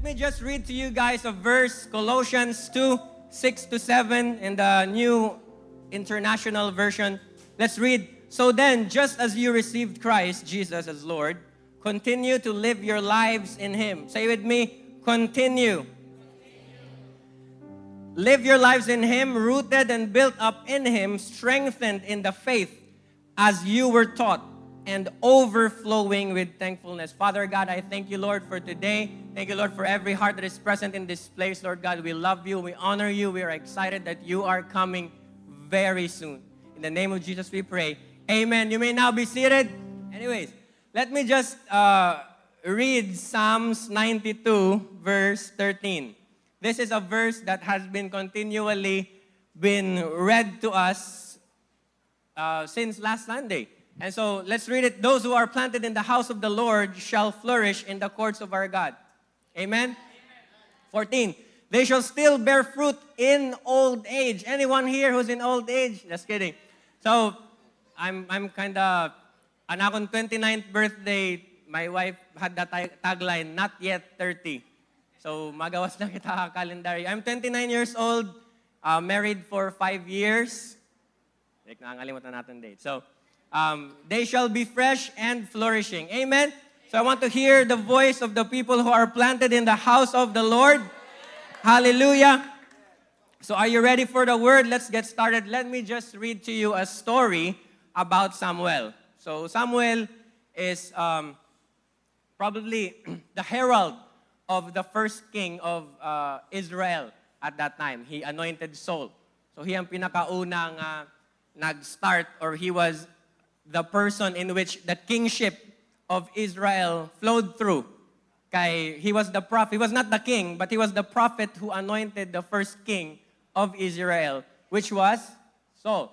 me just read to you guys a verse, Colossians 2, 6 to 7 in the New International Version. Let's read. So then, just as you received Christ Jesus as Lord, continue to live your lives in Him. Say with me, continue. Live your lives in Him, rooted and built up in Him, strengthened in the faith as you were taught, and overflowing with thankfulness. Father God, I thank you, Lord, for today. Thank you, Lord, for every heart that is present in this place. Lord God, we love you. We honor you. We are excited that you are coming very soon. In the name of Jesus, we pray. Amen. You may now be seated. Anyways, let me just read Psalms 92, verse 13. This is a verse that has been continually been read to us since last Sunday. And so let's read it. Those who are planted in the house of the Lord shall flourish in the courts of our God. Amen? 14. They shall still bear fruit in old age. Anyone here who's in old age? Just kidding. So, I'm kind of, on akong 29th birthday, my wife had the tagline, not yet 30. So, magawas lang kita calendar. I'm 29 years old, married for 5 years. Nakangalimutan natin date. So, they shall be fresh and flourishing. Amen? So I want to hear the voice of the people who are planted in the house of the Lord. Hallelujah. So are you ready for the word? Let's get started. Let me just read to you a story about Samuel. So Samuel is probably the herald of the first king of Israel at that time. He anointed Saul. So he ang pinakaunang nag-start, or he was the person in which the kingship of Israel flowed through. He was the prophet. He was not the king, but he was the prophet who anointed the first king of Israel, which was Saul.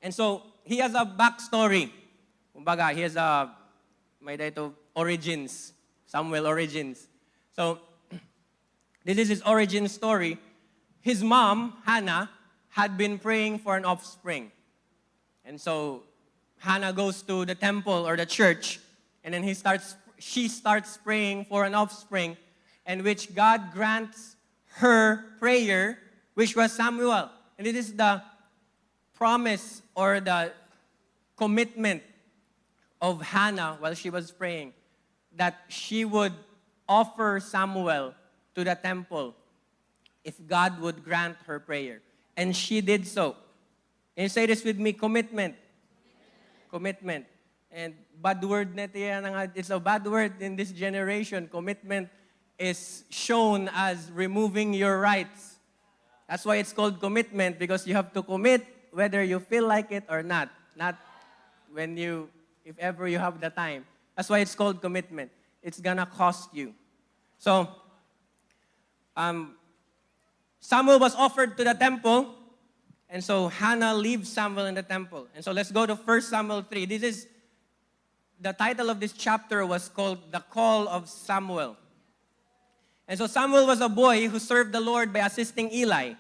And so, he has a backstory. Kumbaga, he has may dito origins, Samuel origins. So, this is his origin story. His mom, Hannah, had been praying for an offspring. And so, Hannah goes to the temple or the church, and then she starts praying for an offspring, in which God grants her prayer, which was Samuel. And it is the promise or the commitment of Hannah while she was praying, that she would offer Samuel to the temple if God would grant her prayer. And she did so. And you say this with me, commitment. Commitment. And bad word na it's a bad word in this generation. Commitment is shown as removing your rights. That's why it's called commitment, because you have to commit whether you feel like it or not. Not if ever you have the time. That's why it's called commitment. It's gonna cost you. So, Samuel was offered to the temple. And so Hannah leaves Samuel in the temple. And so let's go to 1 Samuel 3. The title of this chapter was called The Call of Samuel. And so Samuel was a boy who served the Lord by assisting Eli.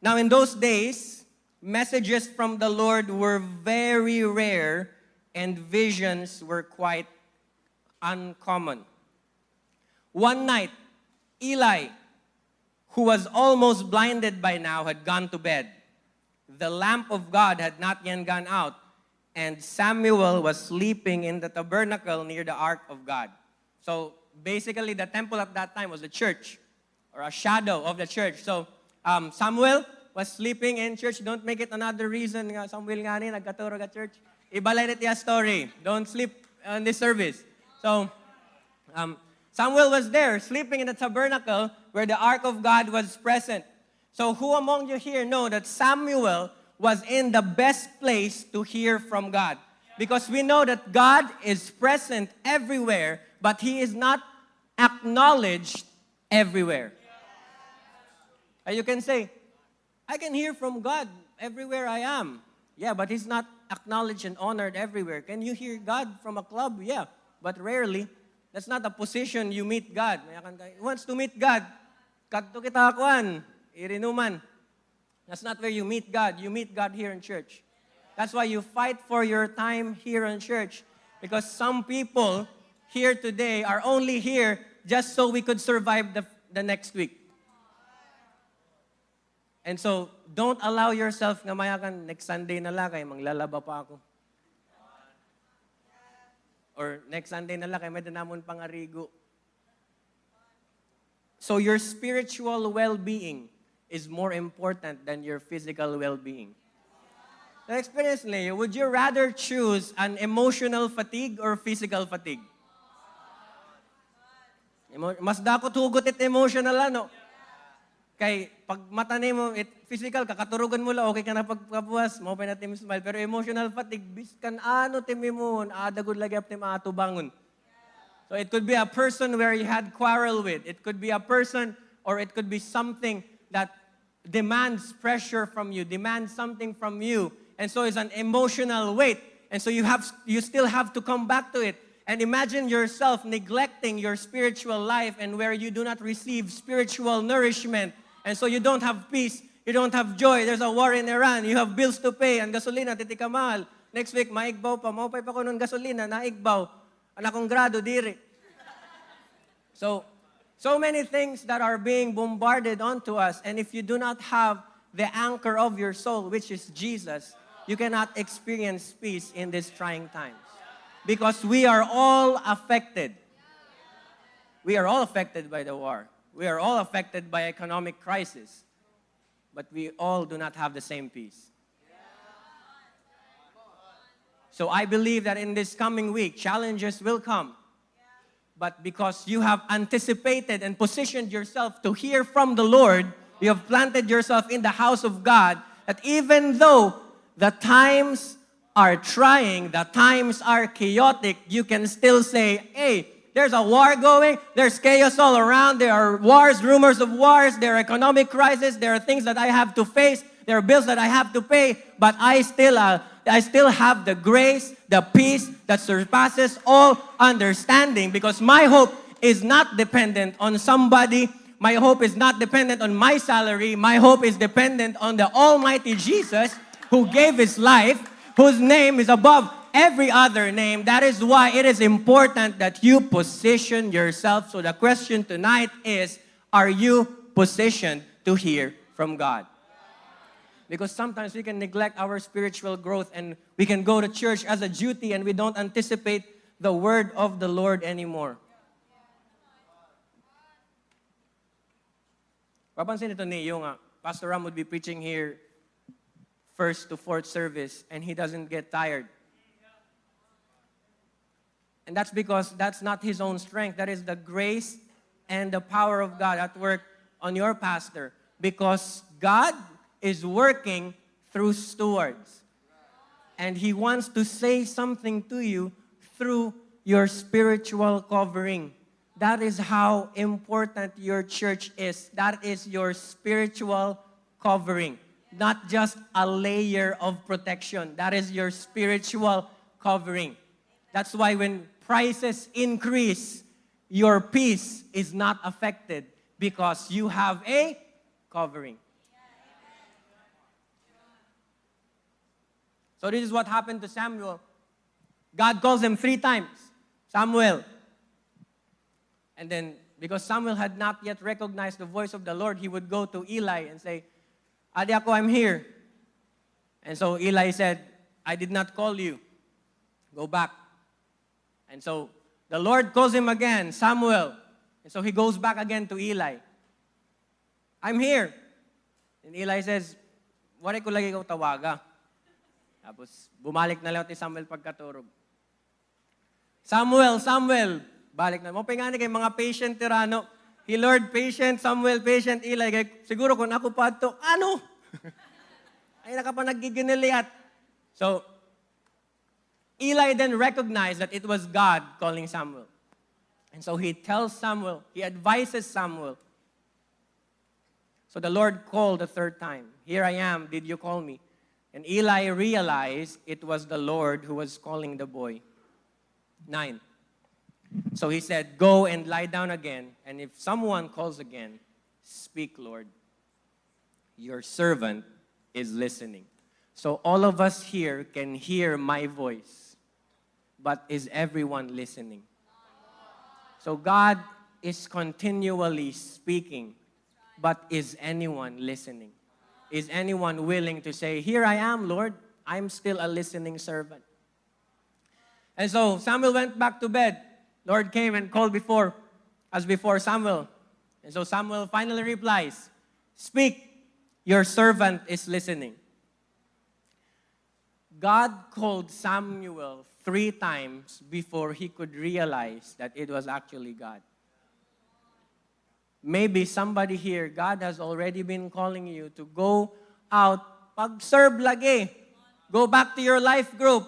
Now in those days, messages from the Lord were very rare and visions were quite uncommon. One night, Eli, who was almost blinded by now, had gone to bed. The lamp of God had not yet gone out, and Samuel was sleeping in the tabernacle near the ark of God. So basically, the temple at that time was the church, or a shadow of the church. So Samuel was sleeping in church. Don't make it another reason. Samuel nga ni, nagkaturo ka church. Ibalay it yung story. Don't sleep in this service. So Samuel was there, sleeping in the tabernacle where the ark of God was present. So who among you here know that Samuel was in the best place to hear from God? Because we know that God is present everywhere, but He is not acknowledged everywhere. And you can say, I can hear from God everywhere I am. Yeah, but He's not acknowledged and honored everywhere. Can you hear God from a club? Yeah, but rarely. That's not a position you meet God. Who wants to meet God? Kadto kita akuan. Irinuman. That's not where you meet God. You meet God here in church. That's why you fight for your time here in church. Because some people here today are only here just so we could survive the next week. And so, don't allow yourself nga mayakan, next Sunday na lang, kaya manglalaba pa ako. Or next Sunday na lang, kaya may danamon pangarigo. So your spiritual well-being is more important than your physical well-being. So experience Leo, would you rather choose an emotional fatigue or physical fatigue? Mas dakot hugot it emotional ano. Kay pag matanim mo, physical, kakaturugan mo lang, okay ka na pagkabuwas, mo pa natin smile. Pero emotional fatigue, biskan ano timi mo, adagod lagi ap tim ato bangon. So it could be a person where you had quarrel with. It could be a person or it could be something that demands pressure from you, demands something from you. And so it's an emotional weight. And so you still have to come back to it. And imagine yourself neglecting your spiritual life and where you do not receive spiritual nourishment. And so you don't have peace, you don't have joy. There's a war in Iran, you have bills to pay, and gasolina, titika mahal. Next week, maigbaw pa, maupay pa ko ng gasolina, naigbaw. Anak kong grado, diri. So many things that are being bombarded onto us, and if you do not have the anchor of your soul, which is Jesus, you cannot experience peace in these trying times. Because we are all affected. We are all affected by the war. We are all affected by economic crisis. But we all do not have the same peace. So I believe that in this coming week, challenges will come. But because you have anticipated and positioned yourself to hear from the Lord, you have planted yourself in the house of God, that even though the times are trying, the times are chaotic, you can still say, hey, there's a war going, there's chaos all around, there are wars, rumors of wars, there are economic crises, there are things that I have to face, there are bills that I have to pay, but I still have the grace, the peace that surpasses all understanding, because my hope is not dependent on somebody. My hope is not dependent on my salary. My hope is dependent on the Almighty Jesus who gave His life, whose name is above every other name. That is why it is important that you position yourself. So the question tonight is, are you positioned to hear from God? Because sometimes we can neglect our spiritual growth and we can go to church as a duty and we don't anticipate the word of the Lord anymore. Papansin ito niyo nga, Pastor Ram would be preaching here first to fourth service and he doesn't get tired. And that's because that's not his own strength. That is the grace and the power of God at work on your pastor. Because God is working through stewards. And He wants to say something to you through your spiritual covering. That is how important your church is. That is your spiritual covering. Not just a layer of protection. That is your spiritual covering. That's why when prices increase, your peace is not affected because you have a covering. So this is what happened to Samuel. God calls him 3 times. Samuel. And then, because Samuel had not yet recognized the voice of the Lord, he would go to Eli and say, Adi ako, I'm here. And so Eli said, I did not call you. Go back. And so the Lord calls him again, Samuel. And so he goes back again to Eli. I'm here. And Eli says, wari ko lagi ikaw tawaga. Tapos bumalik na lang si Samuel pagkaturog. Samuel, balik na. Mapay nga kay mga patient tirano. He Lord patient, Samuel patient, Eli. Kay, siguro kung ako pa ito, ano? Ay naka pa naggiginiliat. So, Eli then recognized that it was God calling Samuel. And so he tells Samuel, he advises Samuel. So the Lord called the 3rd time. Here I am, did you call me? And Eli realized it was the Lord who was calling the boy. 9. So he said, go and lie down again, and if someone calls again, speak, Lord. Your servant is listening. So all of us here can hear my voice, but is everyone listening? So God is continually speaking, but is anyone listening? Is anyone willing to say, "Here I am, Lord. I'm still a listening servant." And so Samuel went back to bed. Lord came and called before Samuel. And so Samuel finally replies, "Speak, your servant is listening." God called Samuel 3 times before he could realize that it was actually God. Maybe somebody here, God has already been calling you to go out, pag-serve lagi. Go back to your life group.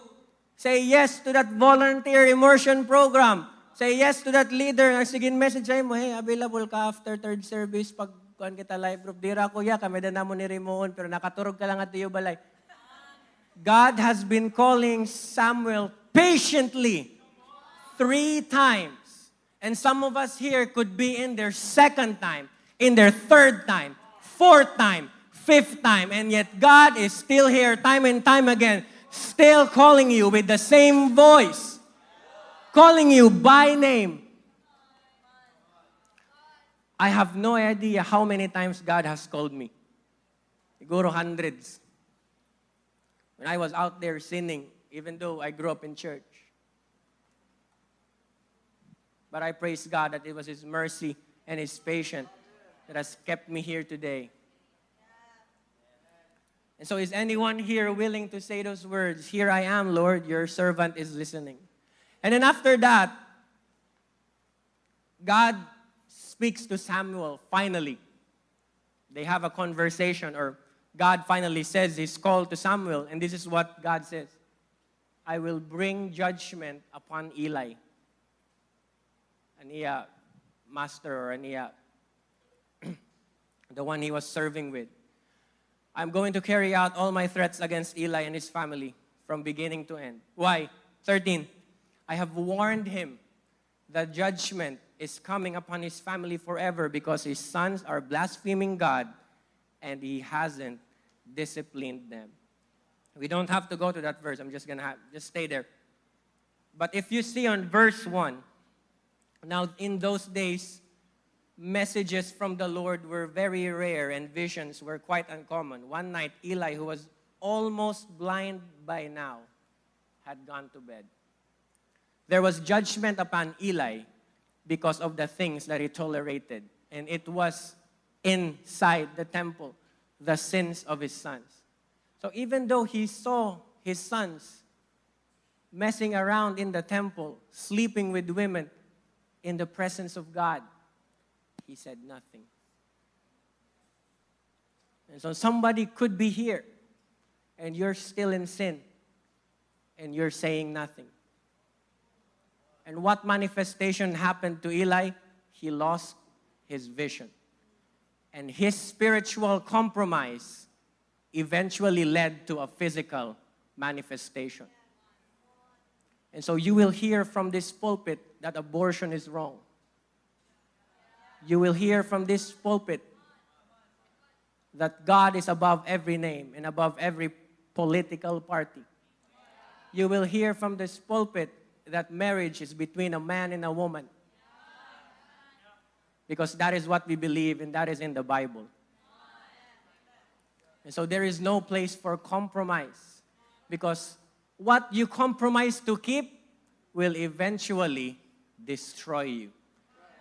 Say yes to that volunteer immersion program. Say yes to that leader. Sige, message mo, "Hey, available ka after third service pag kuan kita life group." Dira kuya, kami na mo ni Rimon, pero nakaturog ka lang at iyo balay. God has been calling Samuel patiently 3 times. And some of us here could be in their 2nd time, in their 3rd time, 4th time, 5th time, and yet God is still here time and time again, still calling you with the same voice, calling you by name. I have no idea how many times God has called me. Siguro hundreds. When I was out there sinning, even though I grew up in church. But I praise God that it was His mercy and His patience that has kept me here today. And so is anyone here willing to say those words, "Here I am, Lord, your servant is listening"? And then after that, God speaks to Samuel finally. They have a conversation, or God finally says His call to Samuel, and this is what God says: "I will bring judgment upon Eli." Aniya master, or Aniya, the one he was serving with. "I'm going to carry out all my threats against Eli and his family from beginning to end." Why? 13. "I have warned him that judgment is coming upon his family forever because his sons are blaspheming God and he hasn't disciplined them." We don't have to go to that verse. I'm just going to just stay there. But if you see on verse 1, now in those days, messages from the Lord were very rare and visions were quite uncommon. One night, Eli, who was almost blind by now, had gone to bed. There was judgment upon Eli because of the things that he tolerated. And it was inside the temple, the sins of his sons. So even though he saw his sons messing around in the temple, sleeping with women in the presence of God, he said nothing. And so somebody could be here and you're still in sin and you're saying nothing. And what manifestation happened to Eli? He lost his vision. And his spiritual compromise eventually led to a physical manifestation. And so you will hear from this pulpit that abortion is wrong. You will hear from this pulpit that God is above every name and above every political party. You will hear from this pulpit that marriage is between a man and a woman. Because that is what we believe, and that is in the Bible. And so there is no place for compromise. Because what you compromise to keep will eventually destroy you.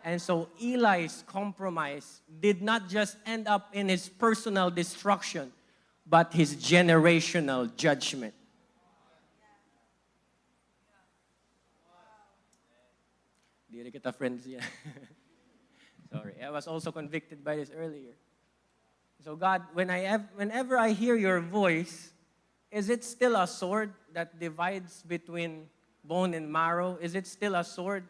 And so Eli's compromise did not just end up in his personal destruction, but his generational judgment. Di rin kita friends yan. Sorry, I was also convicted by this earlier. So God, whenever I hear your voice, is it still a sword that divides between bone and marrow? Is it still a sword?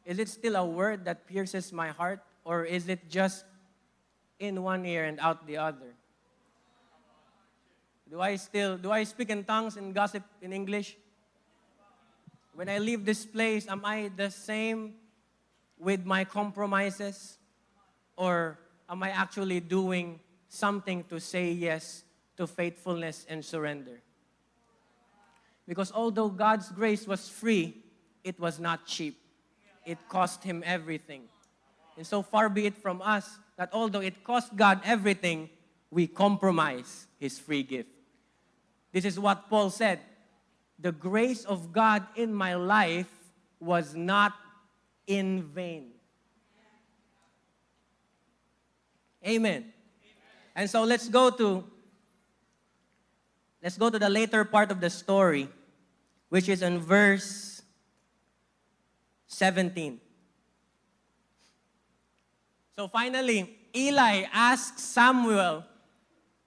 Is it still a word that pierces my heart? Or is it just in one ear and out the other? Do I speak in tongues and gossip in English? When I leave this place, am I the same with my compromises? Or am I actually doing something to say yes to faithfulness and surrender? Because although God's grace was free, it was not cheap. It cost him everything. And so far be it from us that although it cost God everything, we compromise His free gift. This is what Paul said. The grace of God in my life was not in vain. Amen. And so let's go to the later part of the story, which is in verse 17. So finally, Eli asks Samuel,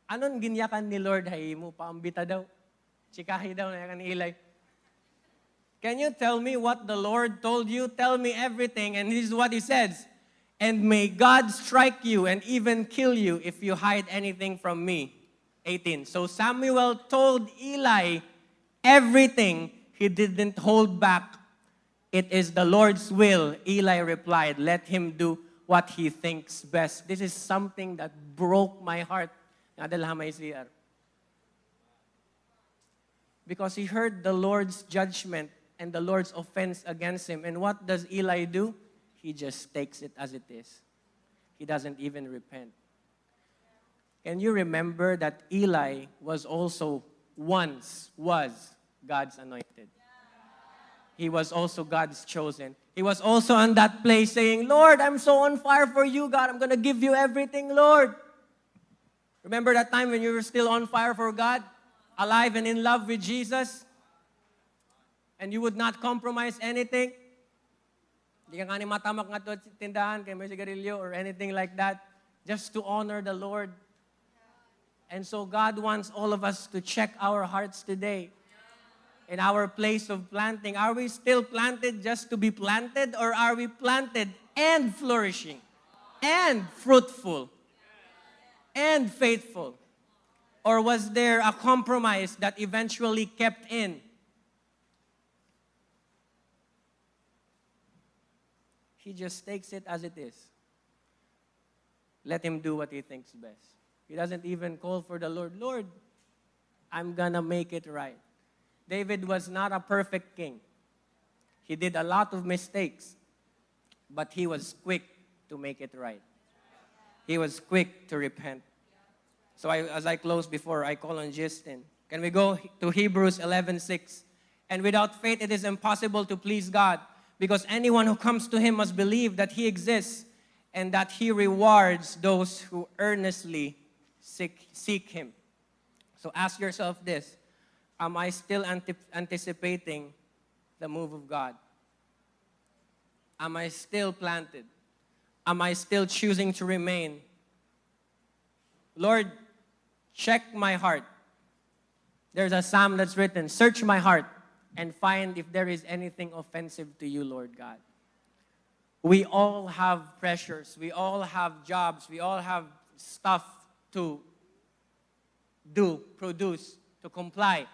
anon ginyakan ni Lord hay mo? Paambita daw. Chikahi daw na yakan ni Eli. Can you tell me what the Lord told you? Tell me everything. And this is what he says. And may God strike you and even kill you if you hide anything from me. 18. So Samuel told Eli everything. He didn't hold back. It is the Lord's will. Eli replied, let him do what he thinks best. This is something that broke my heart. Because he heard the Lord's judgment and the Lord's offense against him. And what does Eli do? He just takes it as it is. He doesn't even repent. Can you remember that Eli was God's anointed? He was also God's chosen. He was also on that place saying, Lord, I'm so on fire for you, God. I'm going to give you everything, Lord. Remember that time when you were still on fire for God? Alive and in love with Jesus? And you would not compromise anything? Di ka nga ni matamak nga to at tindahan, kay may sigarilyo or anything like that. Just to honor the Lord. And so God wants all of us to check our hearts today. In our place of planting, are we still planted just to be planted, or are we planted and flourishing and fruitful and faithful? Or was there a compromise that eventually kept in? He just takes it as it is. Let him do what he thinks best. He doesn't even call for the Lord. Lord, I'm gonna make it right. David was not a perfect king. He did a lot of mistakes, but he was quick to make it right. He was quick to repent. So as I close before I call on Justin, can we go to Hebrews 11:6? And without faith it is impossible to please God, because anyone who comes to him must believe that he exists and that he rewards those who earnestly seek him. So ask yourself this. Am I still anticipating the move of God? Am I still planted? Am I still choosing to remain? Lord, check my heart. There's a psalm that's written, search my heart and find if there is anything offensive to you, Lord God. We all have pressures. We all have jobs. We all have stuff to do, produce, to comply.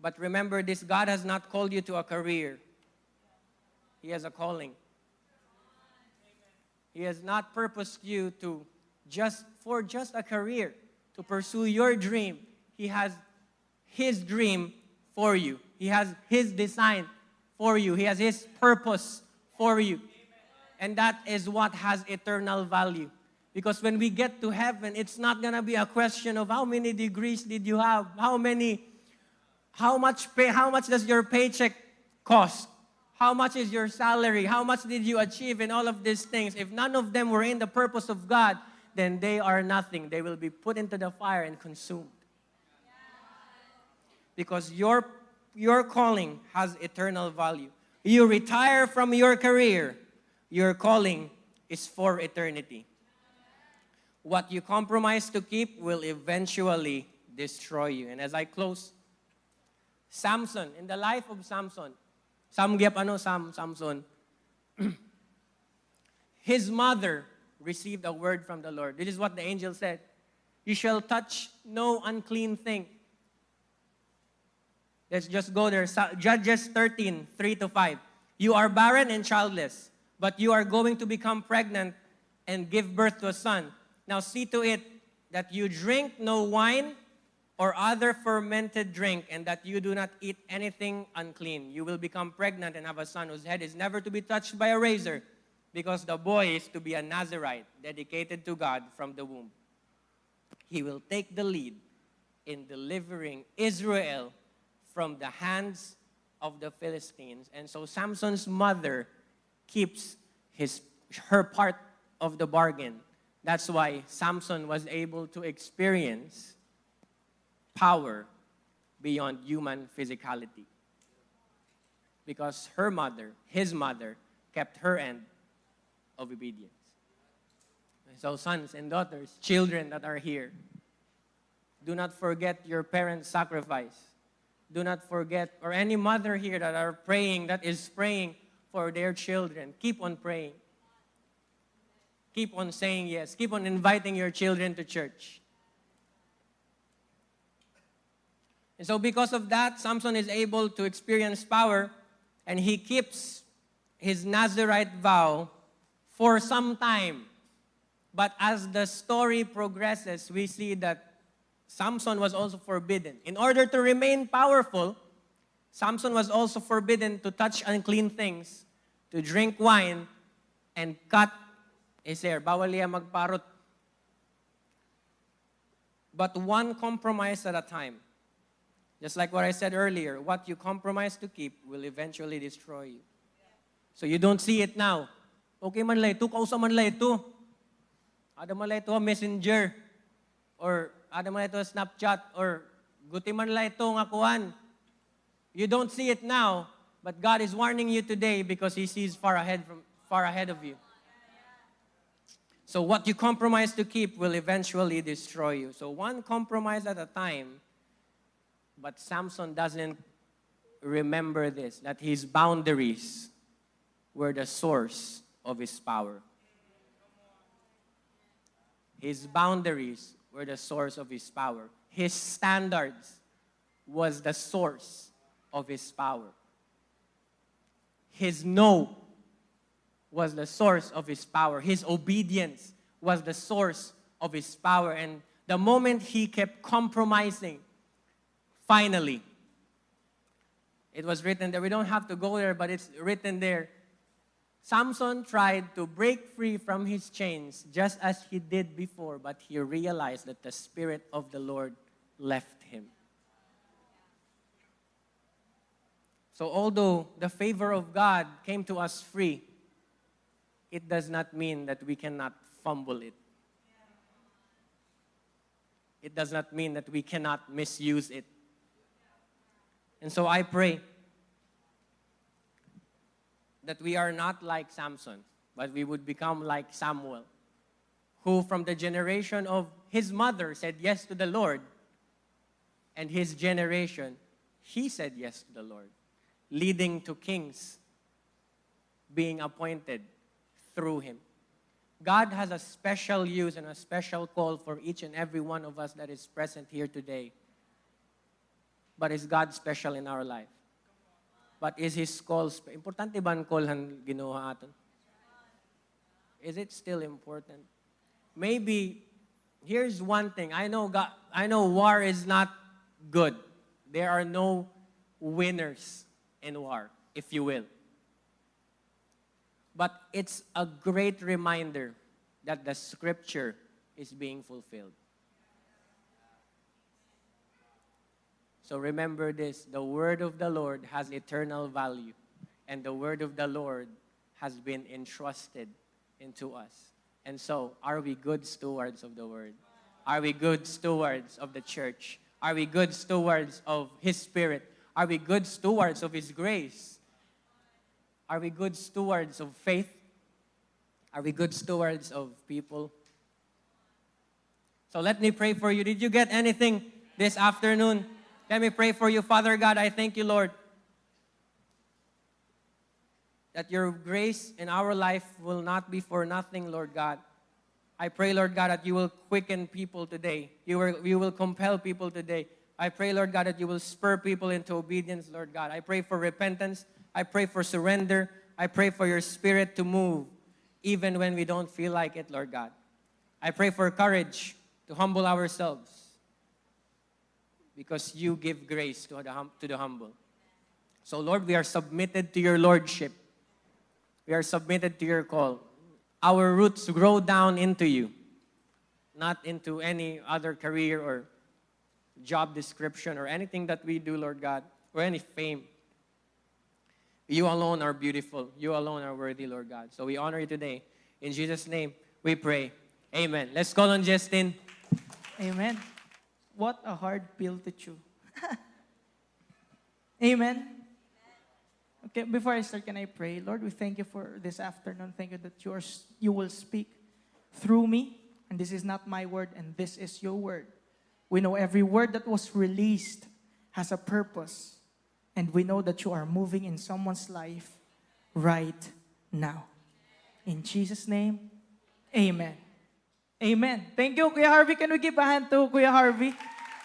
But remember this, God has not called you to a career. He has a calling. He has not purposed you to just a career, to pursue your dream. He has His dream for you. He has His design for you. He has His purpose for you. And that is what has eternal value. Because when we get to heaven, it's not going to be a question of how many degrees did you have, how much does your paycheck cost? How much is your salary? How much did you achieve in all of these things? If none of them were in the purpose of God, then they are nothing. They will be put into the fire and consumed. Because your calling has eternal value. You retire from your career, your calling is for eternity. What you compromise to keep will eventually destroy you. And as I close, Samson, in the life of Samson, Samson, his mother received a word from the Lord. This is what the angel said. You shall touch no unclean thing. Let's just go there. Judges 13, 3-5. You are barren and childless, but you are going to become pregnant and give birth to a son. Now see to it that you drink no wine or other fermented drink, and that you do not eat anything unclean. You will become pregnant and have a son whose head is never to be touched by a razor, because the boy is to be a Nazirite, dedicated to God from the womb. He will take the lead in delivering Israel from the hands of the Philistines. And so Samson's mother keeps her part of the bargain. That's why Samson was able to experience power beyond human physicality. Because her mother, his mother, kept her end of obedience. So sons and daughters, children that are here, do not forget your parents' sacrifice. Do not forget, or any mother here that are praying, that is praying for their children. Keep on praying. Keep on saying yes. Keep on inviting your children to church. And so because of that, Samson is able to experience power, and he keeps his Nazirite vow for some time. But as the story progresses, we see that Samson was also forbidden. In order to remain powerful, Samson was also forbidden to touch unclean things, to drink wine, and cut his hair. Bawal niya magparot. But one compromise at a time. Just like what I said earlier, what you compromise to keep will eventually destroy you. So you don't see it now. Okay man la ito, kausa man la ito. Ada man la ito Messenger, or ada man la ito Snapchat, or guti man la ito nga kuhan. You don't see it now, but God is warning you today because He sees far ahead of you. So what you compromise to keep will eventually destroy you. So one compromise at a time. But Samson doesn't remember this, that his boundaries were the source of his power. His boundaries were the source of his power. His standards was the source of his power. His no was the source of his power. His obedience was the source of his power. And the moment he kept compromising, finally, it was written there. We don't have to go there, but it's written there. Samson tried to break free from his chains just as he did before, but he realized that the Spirit of the Lord left him. So although the favor of God came to us free, it does not mean that we cannot fumble it. It does not mean that we cannot misuse it. And so I pray that we are not like Samson, but we would become like Samuel, who from the generation of his mother said yes to the Lord, and his generation, he said yes to the Lord, leading to kings being appointed through him. God has a special use and a special call for each and every one of us that is present here today. But is God special in our life? But is His call, importante ba ang call han ginawa aton? Is it still important? Maybe, here's one thing. I know war is not good. There are no winners in war, if you will. But it's a great reminder that the Scripture is being fulfilled. So remember this, the word of the Lord has eternal value, and the word of the Lord has been entrusted into us. And so, are we good stewards of the word? Are we good stewards of the church? Are we good stewards of His Spirit? Are we good stewards of His grace? Are we good stewards of faith? Are we good stewards of people? So let me pray for you. Did you get anything this afternoon? Let me pray for you. Father God, I thank you, Lord, that your grace in our life will not be for nothing, Lord God. I pray, Lord God, that you will quicken people today. You will compel people today. I pray, Lord God, that you will spur people into obedience, Lord God. I pray for repentance. I pray for surrender. I pray for your Spirit to move, even when we don't feel like it, Lord God. I pray for courage to humble ourselves, because you give grace to the humble. So, Lord, we are submitted to your Lordship. We are submitted to your call. Our roots grow down into you, not into any other career or job description or anything that we do, Lord God, or any fame. You alone are beautiful. You alone are worthy, Lord God. So we honor you today. In Jesus' name, we pray. Amen. Let's call on Justin. Amen. What a hard pill to chew. Amen. Okay, before I start, can I pray? Lord, we thank you for this afternoon. Thank you that you will speak through me. And this is not my word, and this is your word. We know every word that was released has a purpose. And we know that you are moving in someone's life right now. In Jesus' name, amen. Amen. Thank you, Kuya Harvey. Can we give a hand to Kuya Harvey?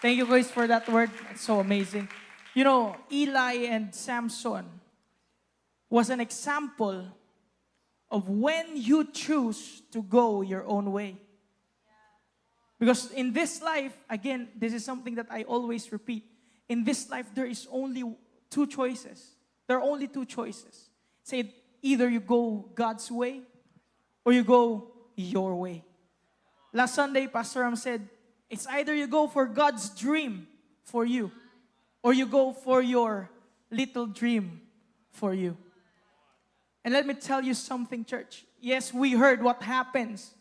Thank you guys for that word. It's so amazing. You know, Eli and Samson was an example of when you choose to go your own way. Because in this life, again, this is something that I always repeat. In this life, there is only two choices. There are only two choices. Say, either you go God's way or you go your way. Last Sunday, Pastor Ram said, it's either you go for God's dream for you or you go for your little dream for you. And let me tell you something, church. Yes, we heard what happens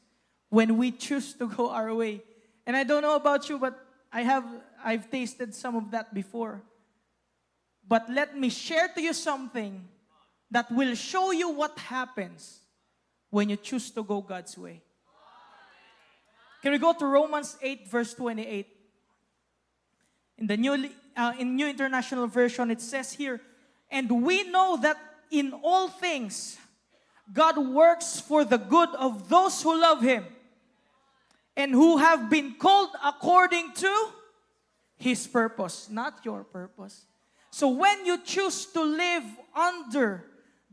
when we choose to go our way. And I don't know about you, but I've tasted some of that before. But let me share to you something that will show you what happens when you choose to go God's way. Can we go to Romans 8, verse 28? In the New International Version, it says here, and we know that in all things, God works for the good of those who love Him and who have been called according to His purpose, not your purpose. So when you choose to live under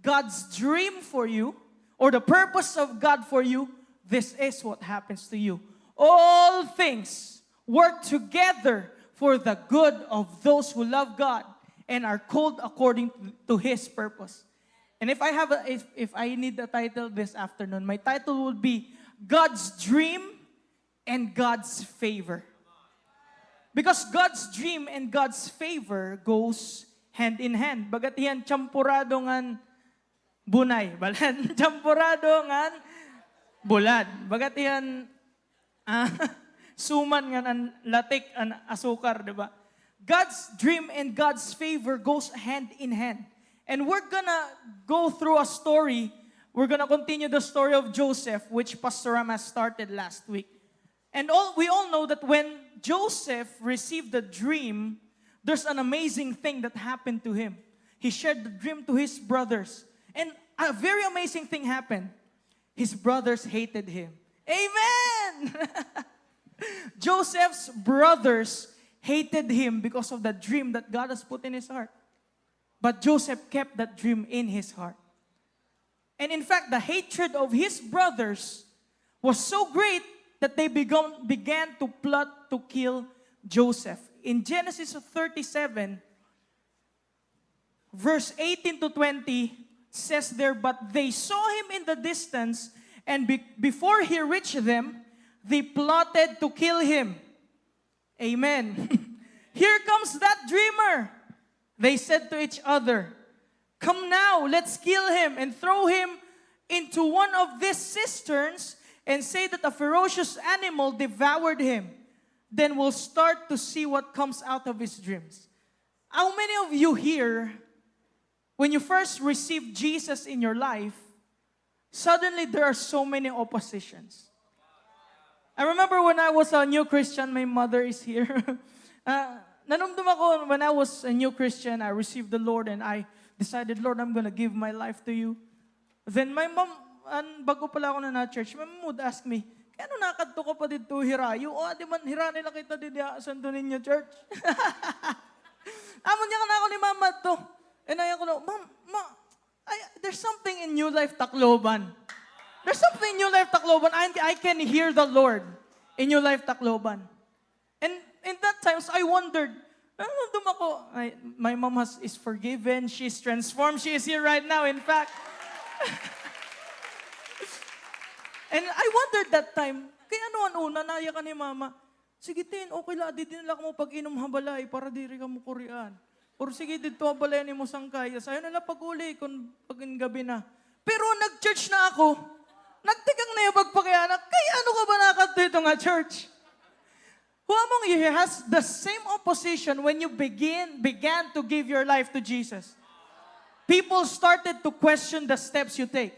God's dream for you, or the purpose of God for you, this is what happens to you. All things work together for the good of those who love God and are called according to His purpose. And if I need a title this afternoon, my title would be God's Dream and God's Favor. Because God's dream and God's favor goes hand in hand. Bagat yan champurado ngan bunay. Balan champurado ngan bulad. Bagat yan suman ngan an latik an asukar, diba? God's dream and God's favor goes hand in hand. And we're gonna go through a story. We're gonna continue the story of Joseph, which Pastor Ram has started last week. And we all know that when Joseph received the dream, there's an amazing thing that happened to him. He shared the dream to his brothers. And a very amazing thing happened. His brothers hated him. Amen! Joseph's brothers hated him because of the dream that God has put in his heart. But Joseph kept that dream in his heart. And in fact, the hatred of his brothers was so great that they began to plot to kill Joseph. In Genesis 37, verse 18 to 20, says there, but they saw him in the distance, and before he reached them, they plotted to kill him. Amen. Here comes that dreamer. They said to each other, come now, let's kill him and throw him into one of these cisterns and say that a ferocious animal devoured him. Then we'll start to see what comes out of his dreams. How many of you here, when you first received Jesus in your life, suddenly there are so many oppositions? I remember when I was a new Christian, my mother is here. Nanumdum ako when I was a new Christian, I received the Lord and I decided, Lord, I'm gonna give my life to you. Then my mom, bago pala ako na church, my mom would ask me, kaya ano nakadto ka pa dito hirayo? O, di man hira nila kita dito sa ninyo church. Amon niya ka na ako ni mama to. And I ako, Mom, there's something in New Life Tacloban. There's something in New Life Tacloban. I can hear the Lord in New Life Tacloban. And in that times, I wondered, my mom is forgiven. She's transformed. She is here right now, in fact. And I wondered that time, kaya ano ang una, naya ka ni mama, sige tin, okay la, di din lang mo pag-inom habalay para diri ka mo kurian. Or sige, dito habalay ni mo sangkay. Sayo nila pag-uli kung pag-gabi na. Pero nag-church na ako, nagtigang na yung pagpakyanak, kaya ano ka ba nakadito nga church? Who among you has the same opposition when you began to give your life to Jesus? People started to question the steps you take.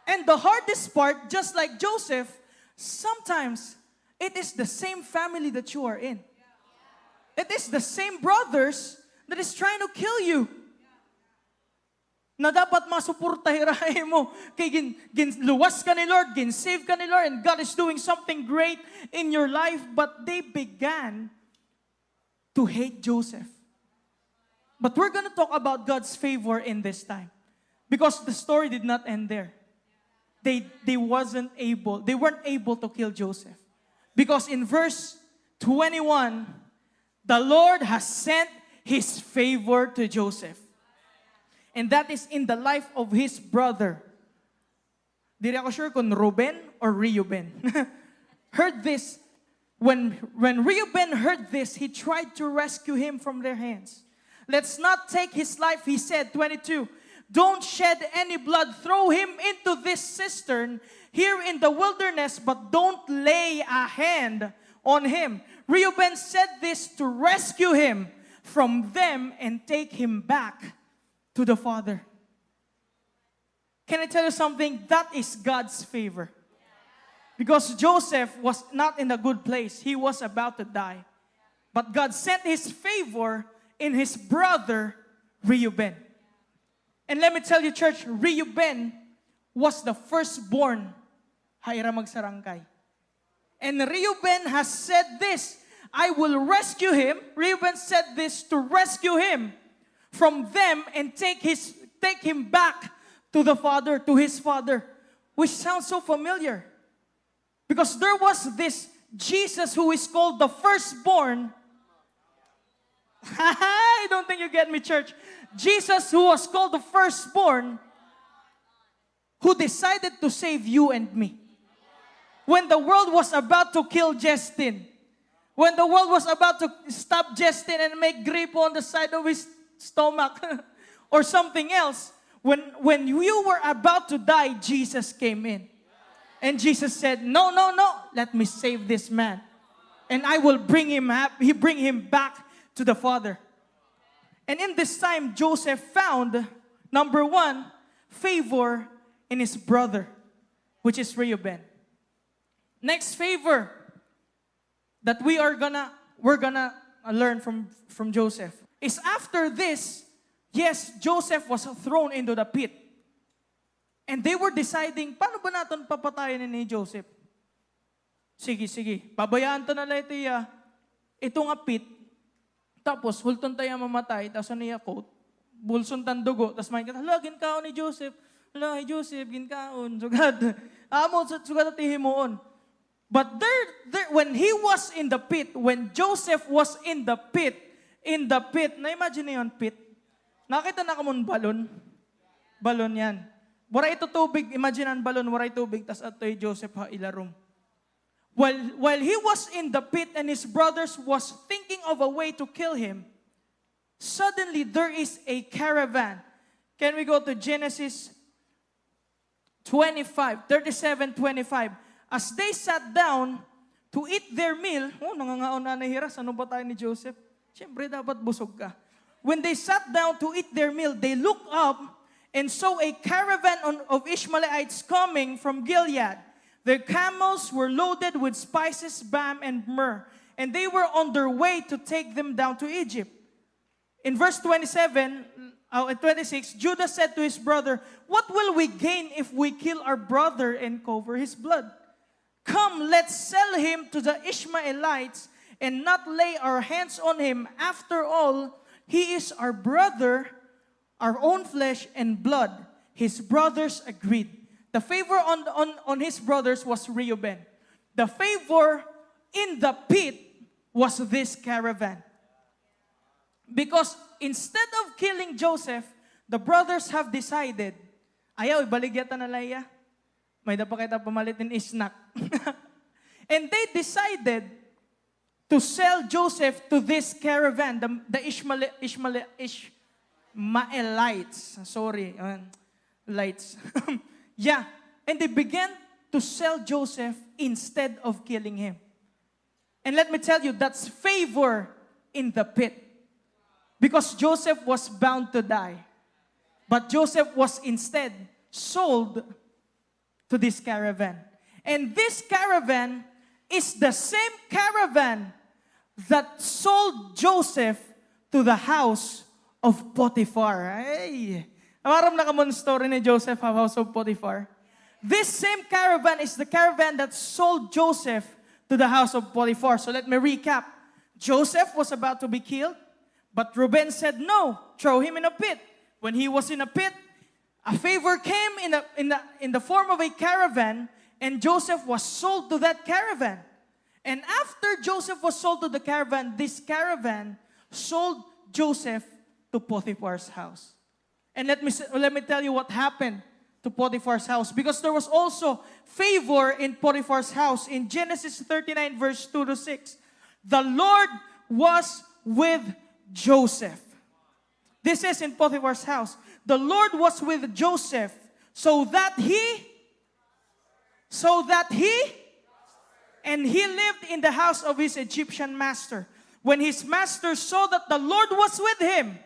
And the hardest part, just like Joseph, sometimes it is the same family that you are in. It is the same brothers that is trying to kill you. Na dapat masuportahirahin mo. Kay luwas ka ni Lord, save ka ni Lord, and God is doing something great in your life. But they began to hate Joseph. But we're going to talk about God's favor in this time. Because the story did not end there. They weren't able to kill Joseph. Because in verse 21, the Lord has sent His favor to Joseph. And that is in the life of his brother. Di ako sure kung Reuben or Reuben. Heard this. When Reuben heard this, he tried to rescue him from their hands. Let's not take his life, he said, 22. Don't shed any blood. Throw him into this cistern here in the wilderness, but don't lay a hand on him. Reuben said this to rescue him from them and take him back to the Father. Can I tell you something? That is God's favor. Because Joseph was not in a good place. He was about to die. But God sent His favor in his brother, Reuben. And let me tell you, church, Reuben was the firstborn. Haira magsarangkay. And Reuben has said this, I will rescue him. Reuben said this to rescue him from them and take him back to the father, to his father, which sounds so familiar. Because there was this Jesus who is called the firstborn. I don't think you get me, church. Jesus who was called the firstborn, who decided to save you and me. When the world was about to kill Justin, when the world was about to stop Justin and make gripo on the side of his stomach or something else, when you were about to die, Jesus came in. And Jesus said, no, let me save this man. And I will bring him back to the Father. And in this time, Joseph found, number one, favor in his brother, which is Reuben. Next favor that we're gonna learn from Joseph is after this, yes, Joseph was thrown into the pit. And they were deciding, paano ba natin papatayin ni Joseph? Sige, pabayaan to na lang ito nga pit, tapos hulton tayo mamatay, tapos ano niya coat, bulson tan dugo, tapos main ka, hala, ginkaon ni Joseph, hala, Joseph, ginkaon, sugad, sugad at ihimoon. But there, when he was in the pit, when Joseph was in the pit, na-imagine niyo yung pit? Nakita na ka mong balon yan. Waray ito tubig, imagine ang balon, waray tubig, tas ato'y Joseph ha ilarom. While he was in the pit and his brothers was thinking of a way to kill him, suddenly there is a caravan. Can we go to Genesis 37:25. As they sat down to eat their meal, nangangaon na nahiras, ano ba tayo ni Joseph? Siyempre, dapat busog ka. When they sat down to eat their meal, they looked up and saw a caravan of Ishmaelites coming from Gilead. Their camels were loaded with spices, balm, and myrrh, and they were on their way to take them down to Egypt. In verse 26, Judah said to his brother, what will we gain if we kill our brother and cover his blood? Come, let's sell him to the Ishmaelites and not lay our hands on him. After all, he is our brother, our own flesh and blood. His brothers agreed. The favor on his brothers was Reuben. The favor in the pit was this caravan. Because instead of killing Joseph, the brothers have decided, ayaw, ibaligyan na laya. May dapakita pamalit in snack. And they decided to sell Joseph to this caravan, the Ishmaelites. Sorry, lights. Yeah, and they began to sell Joseph instead of killing him. And let me tell you, that's favor in the pit. Because Joseph was bound to die. But Joseph was instead sold to this caravan. And this caravan is the same caravan that sold Joseph to the house of Potiphar. Ay, maram na kamon story ni Joseph, house of Potiphar. This same caravan is the caravan that sold Joseph to the house of Potiphar. So let me recap. Joseph was about to be killed, but Reuben said, no, throw him in a pit. When he was in a pit, a favor came in the form of a caravan, and Joseph was sold to that caravan. And after Joseph was sold to the caravan, this caravan sold Joseph to Potiphar's house. And let me tell you what happened to Potiphar's house, because there was also favor in Potiphar's house. In Genesis 39 verse 2 to 6, the Lord was with Joseph. This is in Potiphar's house. The Lord was with Joseph so that he and he lived in the house of his Egyptian master. When his master saw that the Lord was with him,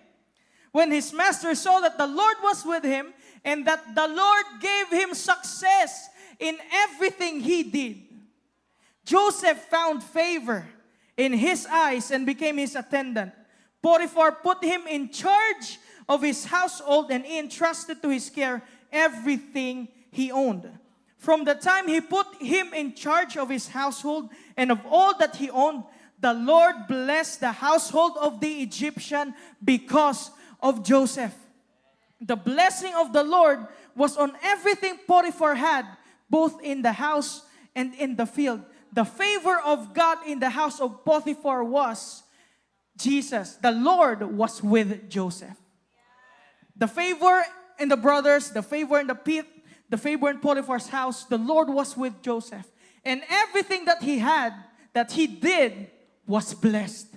and that the Lord gave him success in everything he did, Joseph found favor in his eyes and became his attendant. Potiphar put him in charge of his household, and he entrusted to his care everything he owned. From the time he put him in charge of his household and of all that he owned, the Lord blessed the household of the Egyptian because of Joseph. The blessing of the Lord was on everything Potiphar had, both in the house and in the field. The favor of God in the house of Potiphar was Jesus. The Lord was with Joseph. The favor in the brothers, the favor in the pit, the favor in Potiphar's house, the Lord was with Joseph. And everything that he had, that he did, was blessed.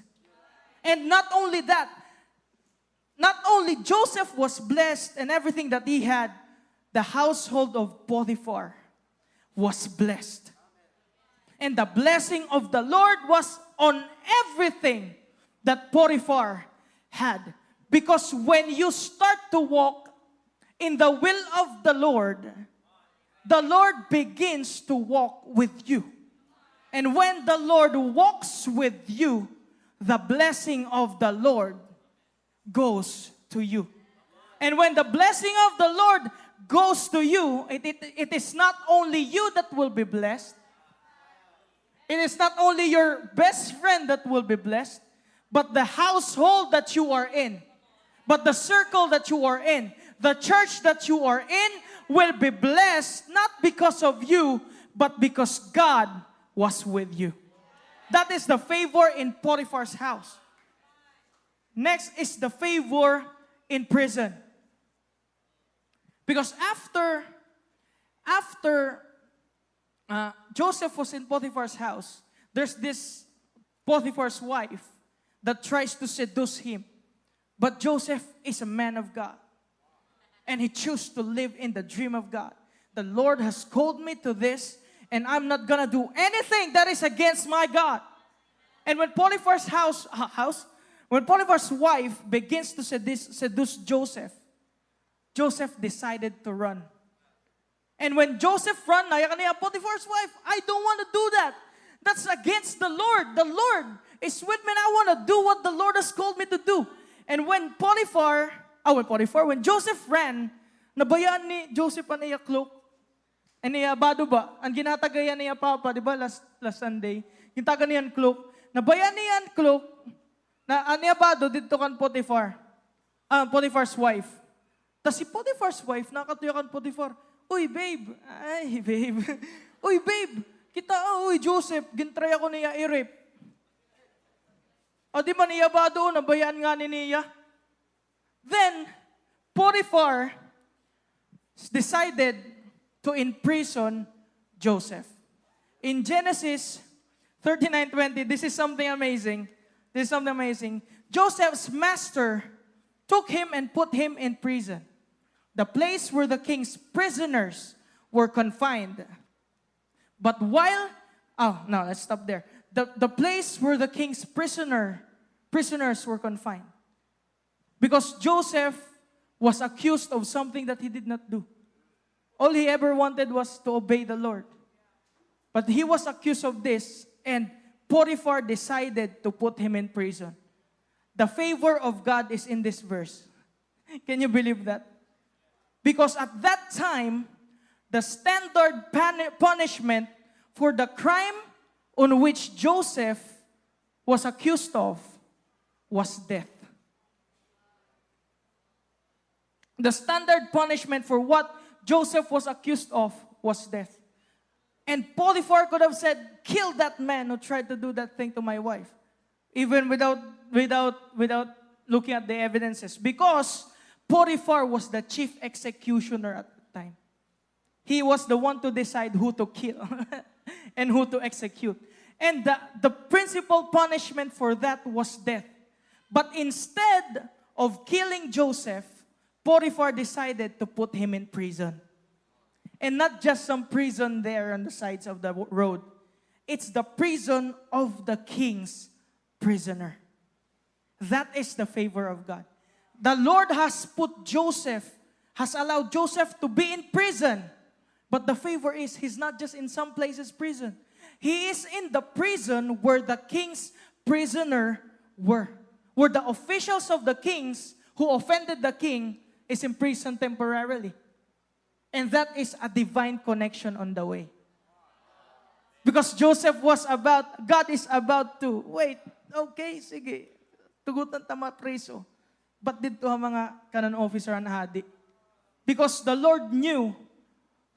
And not only that, not only Joseph was blessed and everything that he had, the household of Potiphar was blessed. And the blessing of the Lord was on everything that Potiphar had. Because when you start to walk in the will of the Lord begins to walk with you. And when the Lord walks with you, the blessing of the Lord goes to you. And when the blessing of the Lord goes to you, it is not only you that will be blessed. It is not only your best friend that will be blessed, but the household that you are in, but the circle that you are in, the church that you are in will be blessed, not because of you, but because God was with you. That is the favor in Potiphar's house. Next is the favor in prison. Because after Joseph was in Potiphar's house, there's this Potiphar's wife that tries to seduce him. But Joseph is a man of God. And he chose to live in the dream of God. The Lord has called me to this, and I'm not gonna do anything that is against my God. And when Potiphar's when Potiphar's wife begins to seduce Joseph, Joseph decided to run. And when Joseph ran, Potiphar's wife, I don't want to do that. That's against the Lord. The Lord is with me, and I want to do what the Lord has called me to do. And when when Joseph ran, nabayaan ni Joseph ang iya cloak. And niya bado ba? Ang ginatagayan niya papa, di ba, last Sunday, yung taga niyan cloak. Nabayaan niyan cloak, na aniya bado dito kan Potiphar. Potiphar's wife. Tas si Potiphar's wife, nakatuya kan Potiphar. Uy, babe. Ay, babe. Uy, babe. Uy, Joseph, gintry ako niya i-rape. O di ba niya ba doon, nabayaan nga ni niya? Then, Potiphar decided to imprison Joseph. In Genesis 39:20, this is something amazing. This is something amazing. Joseph's master took him and put him in prison, the place where the king's prisoners were confined. But while, let's stop there. The place where the king's prisoners were confined. Because Joseph was accused of something that he did not do. All he ever wanted was to obey the Lord. But he was accused of this, and Potiphar decided to put him in prison. The favor of God is in this verse. Can you believe that? Because at that time, the standard punishment for the crime on which Joseph was accused of was death. The standard punishment for what Joseph was accused of was death. And Potiphar could have said, kill that man who tried to do that thing to my wife. Even without looking at the evidences. Because Potiphar was the chief executioner at the time. He was the one to decide who to kill and who to execute. And the principal punishment for that was death. But instead of killing Joseph, Potiphar decided to put him in prison. And not just some prison there on the sides of the road. It's the prison of the king's prisoner. That is the favor of God. The Lord has allowed Joseph to be in prison. But the favor is, he's not just in some places prison. He is in the prison where the king's prisoner were. Where the officials of the kings who offended the king is imprisoned temporarily. And that is a divine connection on the way. Because God is about to, wait, okay, sige, tugutan tama preso. But dito ang mga kanon officer ang hadi? Because the Lord knew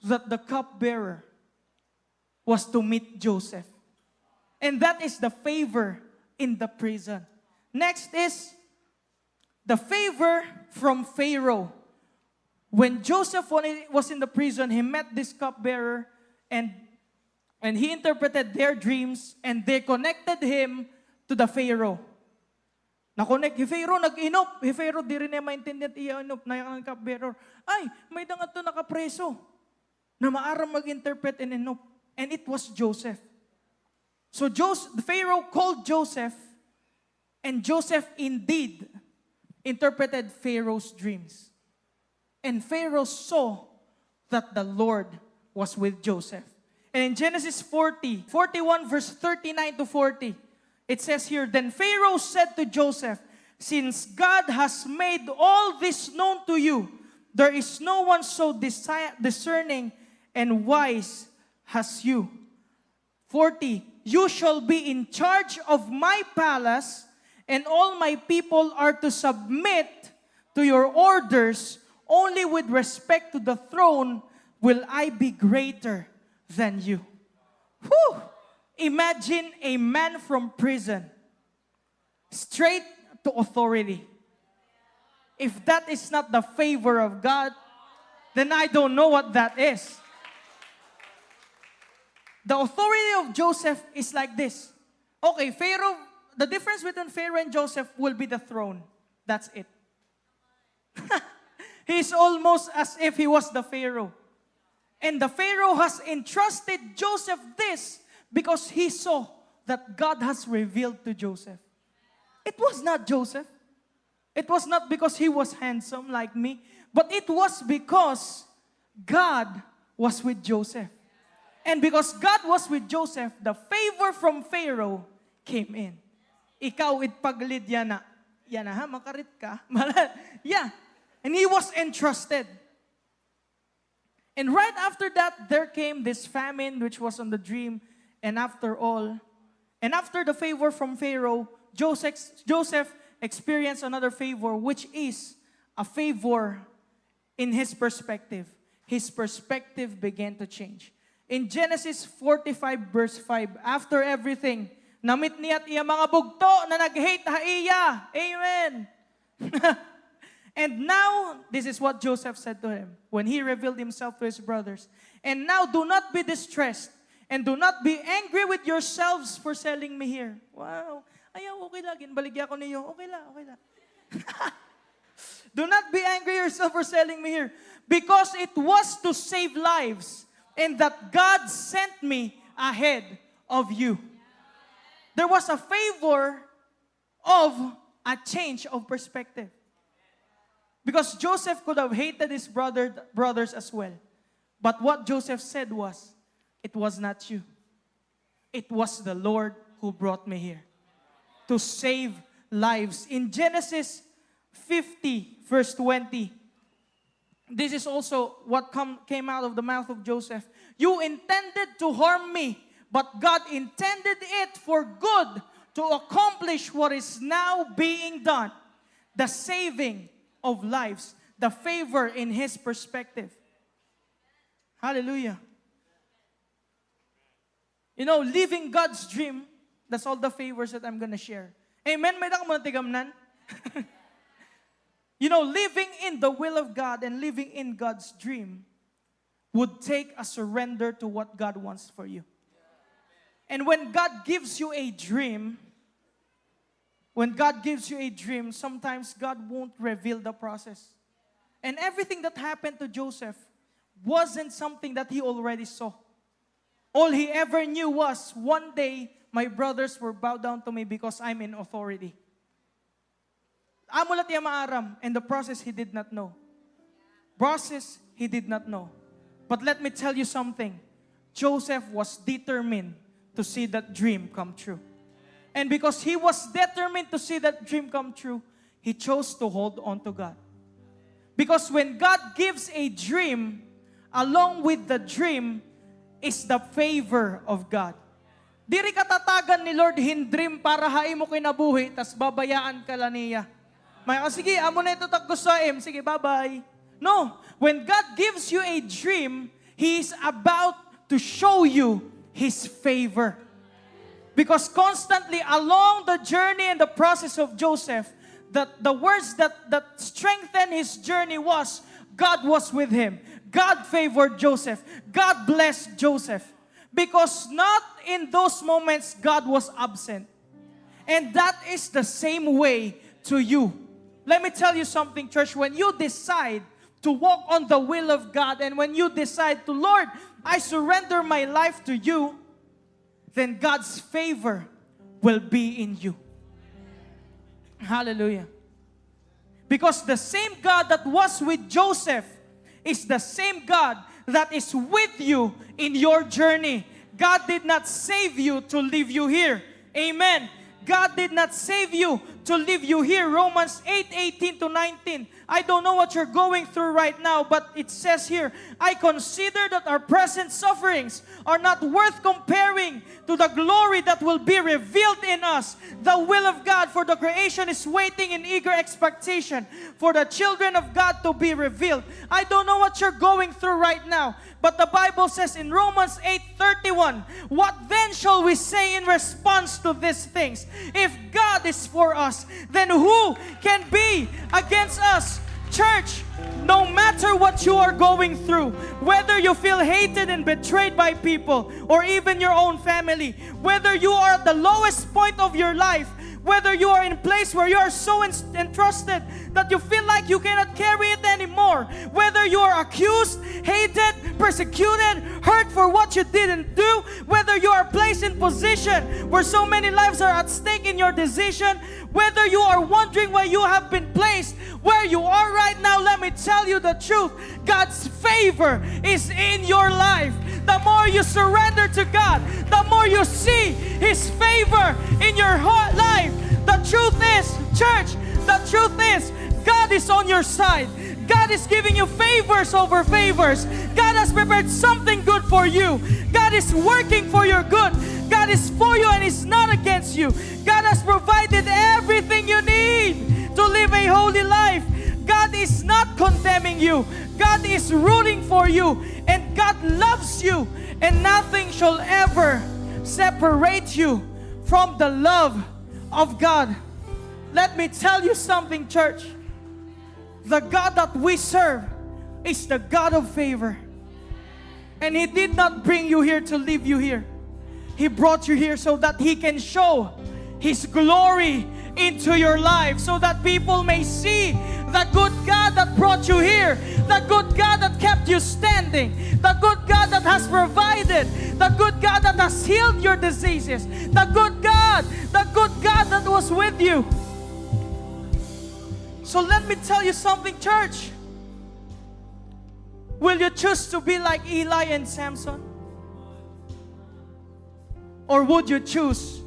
that the cupbearer was to meet Joseph. And that is the favor in the prison. Next is the favor from Pharaoh. When Joseph was in the prison, he met this cupbearer and he interpreted their dreams and they connected him to the Pharaoh. Na-connect, si Pharaoh nag-inop. Si Pharaoh di rin niya maintindihan i-inop na yung cupbearer. Ay, may dangat to nakapreso na maaram mag-interpret and inop. And it was Joseph. So the Pharaoh called Joseph, and Joseph indeed interpreted Pharaoh's dreams. And Pharaoh saw that the Lord was with Joseph. And in Genesis 41 verse 39 to 40, it says here, Then Pharaoh said to Joseph, Since God has made all this known to you, there is no one so discerning and wise as you. 40, You shall be in charge of my palace, and all my people are to submit to your orders. Only with respect to the throne will I be greater than you. Whew! Imagine a man from prison, straight to authority. If that is not the favor of God, then I don't know what that is. The authority of Joseph is like this. Okay, Pharaoh, the difference between Pharaoh and Joseph will be the throne. That's it. He's almost as if he was the Pharaoh. And the Pharaoh has entrusted Joseph this because he saw that God has revealed to Joseph. It was not Joseph. It was not because he was handsome like me, but it was because God was with Joseph. And because God was with Joseph, the favor from Pharaoh came in. Ikaw itpaglid yana. Yana ha, makarit ka. Yeah. And he was entrusted. And right after that, there came this famine which was on the dream. And after the favor from Pharaoh, Joseph experienced another favor, which is a favor in his perspective. His perspective began to change. In Genesis 45 verse 5, after everything, namit niya't iya mga bugto na nag-hate ha iya. Amen. And now, this is what Joseph said to him when he revealed himself to his brothers. And now do not be distressed and do not be angry with yourselves for selling me here. Wow. Ayaw, okay lang. Ginbaligya ko niyo. Okay lang, okay lang. Do not be angry yourself for selling me here, because it was to save lives, and that God sent me ahead of you. There was a favor of a change of perspective. Because Joseph could have hated his brothers as well. But what Joseph said was, it was not you. It was the Lord who brought me here to save lives. In Genesis 50, verse 20, this is also what came out of the mouth of Joseph. You intended to harm me, but God intended it for good to accomplish what is now being done. The saving of lives, the favor in His perspective. Hallelujah. You know, living God's dream, that's all the favors that I'm going to share. Amen? May dako mo na tigamnan? You know, living in the will of God and living in God's dream would take a surrender to what God wants for you. And when God gives you a dream, sometimes God won't reveal the process. And everything that happened to Joseph wasn't something that he already saw. All he ever knew was, one day, my brothers will bow down to me because I'm in authority. Amulat niya maaram, and the process he did not know. But let me tell you something. Joseph was determined to see that dream come true. And because he was determined to see that dream come true, he chose to hold on to God. Because when God gives a dream, along with the dream is the favor of God. Diri katatagan ni Lord hindream para hain mo kinabuhi, tas babayaan ka lang niya. May sige, amo na ito tagkusaim. Sige, bye-bye. No. When God gives you a dream, He is about to show you His favor. Because constantly along the journey and the process of Joseph, the words that strengthened his journey was, God was with him. God favored Joseph. God blessed Joseph. Because not in those moments God was absent. And that is the same way to you. Let me tell you something, church. When you decide to walk on the will of God, and when you decide to, Lord, I surrender my life to you, then God's favor will be in you. Hallelujah. Because the same God that was with Joseph is the same God that is with you in your journey. God did not save you to leave you here. Amen. God did not save you to leave you here. Romans 8:18-19. I don't know what you're going through right now, but it says here, I consider that our present sufferings are not worth comparing to the glory that will be revealed in us. The will of God for the creation is waiting in eager expectation for the children of God to be revealed. I don't know what you're going through right now, but the Bible says in Romans 8:31, what then shall we say in response to these things? If God is for us, then who can be against us? Church, no matter what you are going through, whether you feel hated and betrayed by people or even your own family, whether you are at the lowest point of your life, whether you are in a place where you are so entrusted that you feel like you cannot carry it anymore, whether you are accused, hated, persecuted, hurt for what you didn't do, whether you are placed in position where so many lives are at stake in your decision, whether you are wondering why you have been placed where you are right now, let me tell you the truth. God's favor is in your life. The more you surrender to God, the more you see His favor in your whole life. The truth is, church, the truth is, God is on your side. God is giving you favors over favors. God has prepared something good for you. God is working for your good. God is for you and is not against you. God has provided everything you need to live a holy life. God is not condemning you. God is rooting for you. And God loves you. And nothing shall ever separate you from the love of God. Let me tell you something, church. The God that we serve is the God of favor. And He did not bring you here to leave you here. He brought you here so that He can show His glory into your life, so that people may see the good God that brought you here, the good God that kept you standing, the good God that has provided, the good God that has healed your diseases, the good God that was with you. So let me tell you something, church. Will you choose to be like Eli and Samson? Or would you choose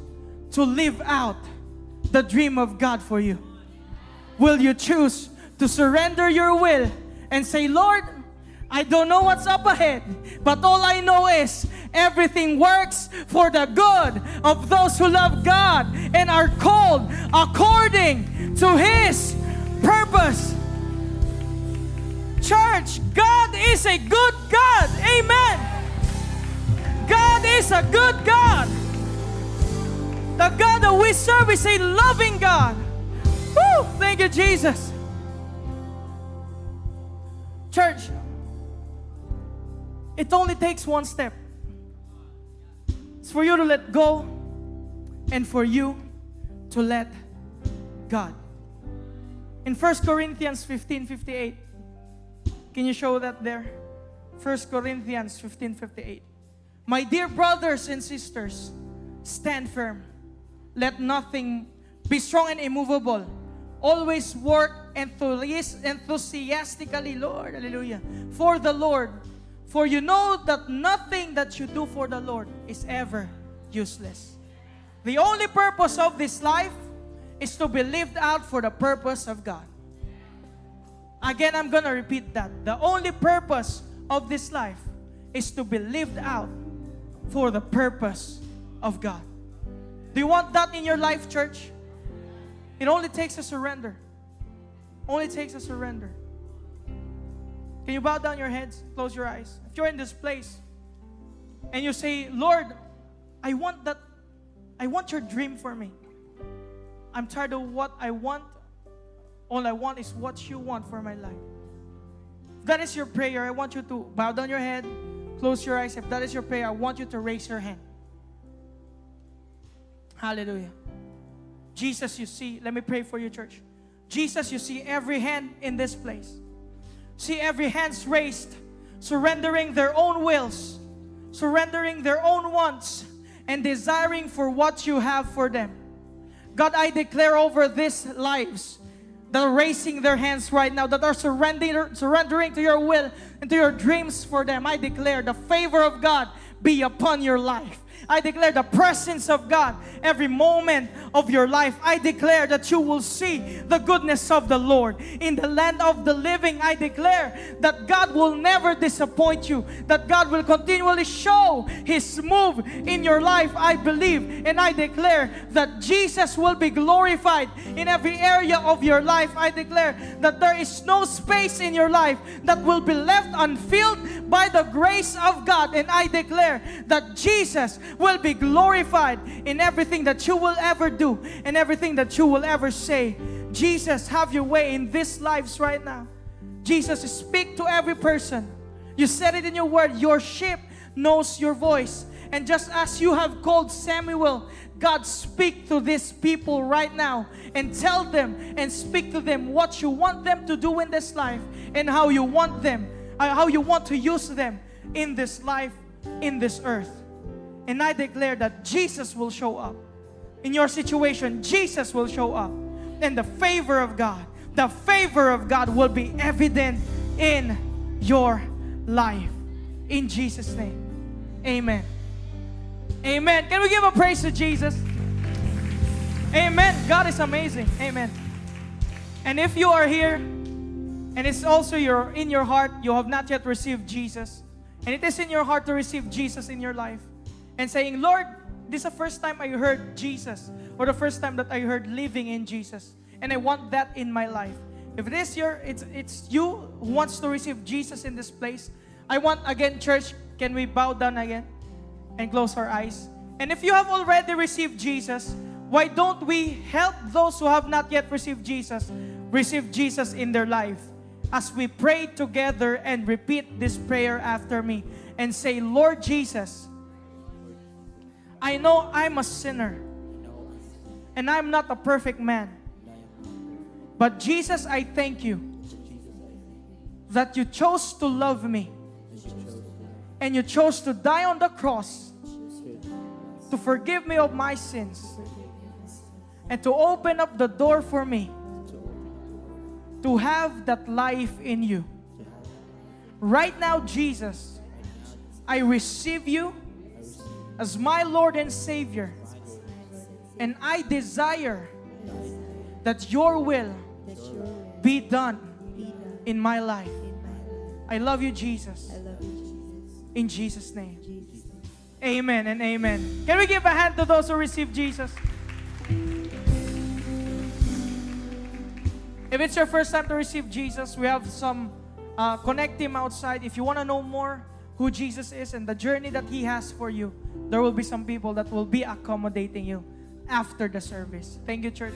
to live out the dream of God for you? Will you choose to surrender your will and say, Lord, I don't know what's up ahead, but all I know is everything works for the good of those who love God and are called according to His purpose. Church, God is a good God. Amen. God is a good God. The God that we serve is a loving God. Woo! Thank you, Jesus. Church, it only takes one step. It's for you to let go and for you to let God. In 1 Corinthians 15:58, can you show that there? 1 Corinthians 15:58. My dear brothers and sisters, stand firm. Let nothing be strong and immovable. Always work enthusiastically, Lord, hallelujah, for the Lord. For you know that nothing that you do for the Lord is ever useless. The only purpose of this life is to be lived out for the purpose of God. Again, I'm going to repeat that. The only purpose of this life is to be lived out for the purpose of God. Do you want that in your life, church? It only takes a surrender. Only takes a surrender. Can you bow down your heads? Close your eyes. If you're in this place and you say, Lord, I want that. I want your dream for me. I'm tired of what I want. All I want is what you want for my life. If that is your prayer, I want you to bow down your head, close your eyes. If that is your prayer, I want you to raise your hand. Hallelujah. Jesus, you see, let me pray for you, church. Jesus, you see every hand in this place. See every hands raised, surrendering their own wills, surrendering their own wants, and desiring for what you have for them. God, I declare over these lives that are raising their hands right now, that are surrendering to your will and to your dreams for them. I declare the favor of God be upon your life. I declare the presence of God every moment of your life. I declare that you will see the goodness of the Lord in the land of the living. I declare that God will never disappoint you, that God will continually show His move in your life. I believe and I declare that Jesus will be glorified in every area of your life. I declare that there is no space in your life that will be left unfilled by the grace of God. And I declare that Jesus will be glorified in everything that you will ever do and everything that you will ever say. Jesus, have your way in these lives right now. Jesus, speak to every person. You said it in your word, your sheep knows your voice. And just as you have called Samuel, God, speak to these people right now and tell them and speak to them what you want them to do in this life and how you want to use them in this life, in this earth. And I declare that Jesus will show up. In your situation, Jesus will show up. And the favor of God will be evident in your life. In Jesus' name. Amen. Amen. Can we give a praise to Jesus? Amen. God is amazing. Amen. And if you are here, and it's also in your heart, you have not yet received Jesus, and it is in your heart to receive Jesus in your life, and saying, Lord, this is the first time I heard Jesus, or the first time that I heard living in Jesus, and I want that in my life. If it is it's you who wants to receive Jesus in this place, I want, again, church, can we bow down again and close our eyes? And if you have already received Jesus, why don't we help those who have not yet received Jesus receive Jesus in their life. As we pray together and repeat this prayer after me and say, Lord Jesus, I know I'm a sinner and I'm not a perfect man. But Jesus, I thank you that you chose to love me and you chose to die on the cross to forgive me of my sins and to open up the door for me to have that life in you. Right now, Jesus, I receive you as my Lord and Savior, and I desire that your will be done in my life. I love you, Jesus. In Jesus' name. Amen and amen. Can we give a hand to those who receive Jesus? If it's your first time to receive Jesus, we have some connect team outside. If you want to know more who Jesus is and the journey that He has for you, there will be some people that will be accommodating you after the service. Thank you, church.